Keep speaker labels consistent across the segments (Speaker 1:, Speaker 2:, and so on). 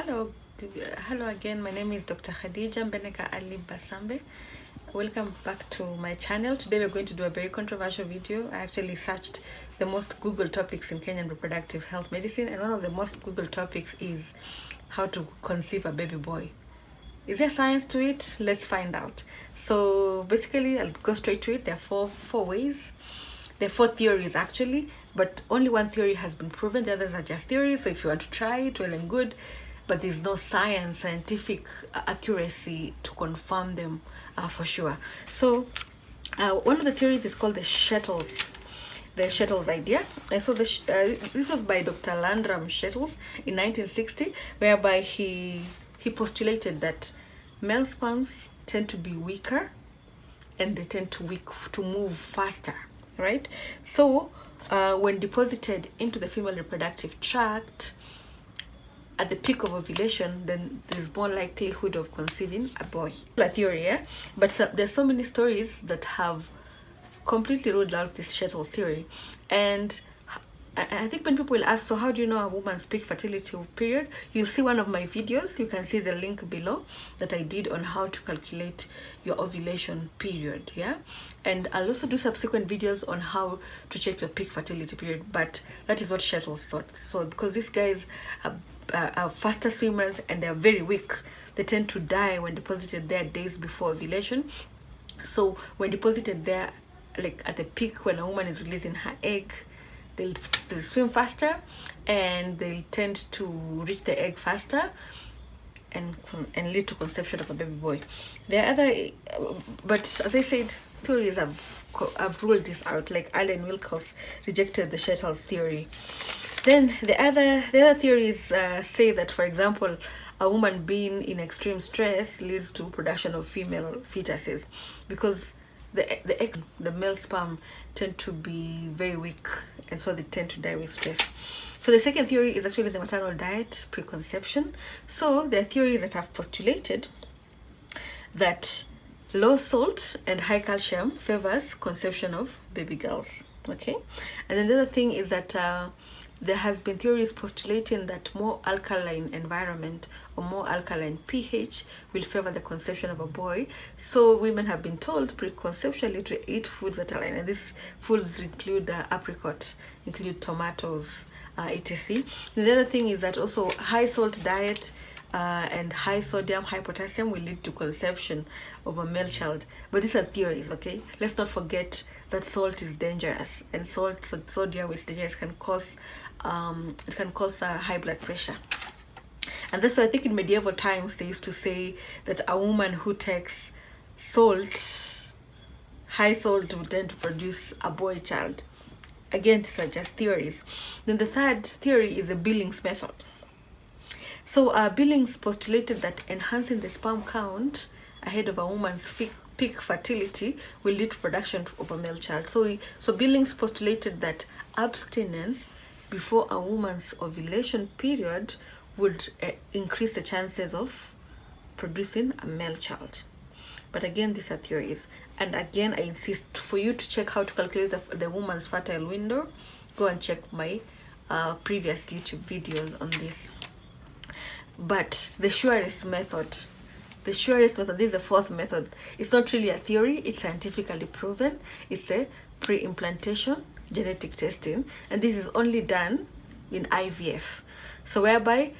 Speaker 1: Hello, hello again. My name is Dr. Khadija Mbeneka Ali Basambe. Welcome back to my channel. Today we're going to do a very controversial video. I actually searched the most Google topics in Kenyan reproductive health medicine, and one of the most Google topics is how to conceive a baby boy. Is there science to it? Let's find out. So basically, I'll go straight to it. There are four ways. There are four theories actually, but only one theory has been proven. The others are just theories. So if you want to try it, well and good, but there's no scientific accuracy to confirm them for sure. So one of the theories is called the Shuttles. The Shuttles idea. And so this was by Dr. Landrum Shuttles in 1960, whereby he postulated that male sperms tend to be weaker and they tend to move faster, right? So when deposited into the female reproductive tract at the peak of ovulation, then there's more likelihood of conceiving a boy. A theory, yeah? But there's so many stories that have completely ruled out this Shuttle theory. And I think when people will ask, so how do you know a woman's peak fertility period? You'll see one of my videos. You can see the link below that I did on how to calculate your ovulation period, yeah? And I'll also do subsequent videos on how to check your peak fertility period, but that is what Shuttles thought. So because these guys are faster swimmers and they're very weak, they tend to die when deposited there days before ovulation. So when deposited there, like at the peak when a woman is releasing her egg, they'll swim faster and they'll tend to reach the egg faster and lead to conception of a baby boy. There are other, but as I said, theories have ruled this out. Like Alan Wilcox rejected the Shuttles theory. Then the other theories say that, for example, a woman being in extreme stress leads to production of female fetuses, because the male sperm tend to be very weak, and so they tend to die with stress. So the second theory is actually the maternal diet preconception. So there are theories that have postulated that low salt and high calcium favors conception of baby girls. Okay, and then the other thing is that there has been theories postulating that more alkaline environment or more alkaline pH will favor the conception of a boy. So women have been told preconceptually to eat foods that are alkaline, and these foods include apricot, include tomatoes, etc. And the other thing is that also high salt diet and high sodium, high potassium will lead to conception of a male child. But these are theories, okay? Let's not forget that salt is dangerous, and sodium is dangerous, can cause high blood pressure. And that's why I think in medieval times they used to say that a woman who takes high salt, would tend to produce a boy child. Again, these are just theories. Then the third theory is the Billings Method. So Billings postulated that enhancing the sperm count ahead of a woman's peak fertility will lead to production of a male child. So Billings postulated that abstinence before a woman's ovulation period would increase the chances of producing a male child. But again, these are theories. And again, I insist, for you to check how to calculate the woman's fertile window, go and check my previous YouTube videos on this. But the surest method, this is the fourth method. It's not really a theory, it's scientifically proven. It's a pre-implantation genetic testing, and this is only done in IVF. So whereby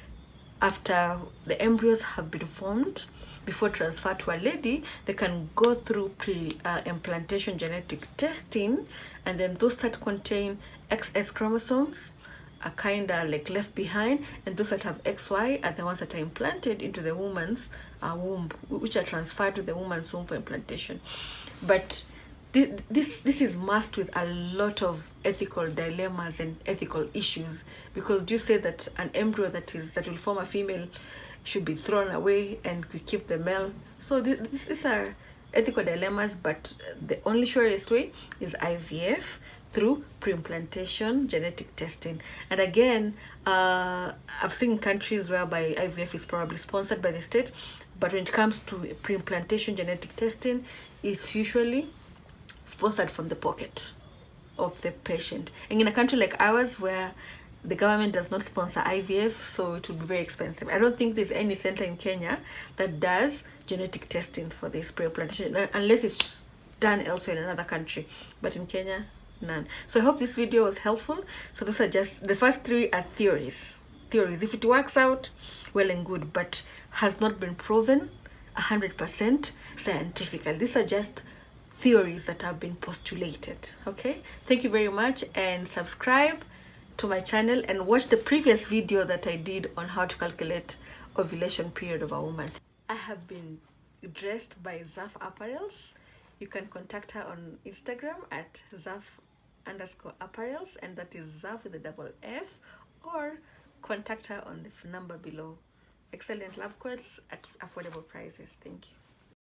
Speaker 1: after the embryos have been formed, before transfer to a lady, they can go through pre-implantation genetic testing, and then those that contain XX chromosomes are kind of like left behind, and those that have XY are the ones that are implanted into the woman's womb, which are transferred to the woman's womb for implantation. But this is masked with a lot of ethical dilemmas and ethical issues, because do you say that an embryo that will form a female should be thrown away and we keep the male? So these are ethical dilemmas, but the only surest way is IVF through pre-implantation genetic testing. And again, I've seen countries whereby IVF is probably sponsored by the state, but when it comes to pre-implantation genetic testing, it's usually sponsored from the pocket of the patient. And in a country like ours, where the government does not sponsor IVF, so it would be very expensive. I don't think there's any center in Kenya that does genetic testing for this pre-implantation, unless it's done elsewhere in another country. But in Kenya, none. So I hope this video was helpful. So those are just, the first three are theories. Theories. If it works out, well and good, but has not been proven 100% scientifically. These are just theories that have been postulated. Okay, thank you very much, and subscribe to my channel and watch the previous video that I did on how to calculate ovulation period of a woman. I have been dressed by Zaf Apparels. You can contact her on Instagram at Zaf_apparels, and that is Zaf with a double F, or contact her on the number below. Excellent lab coats at affordable prices. Thank you.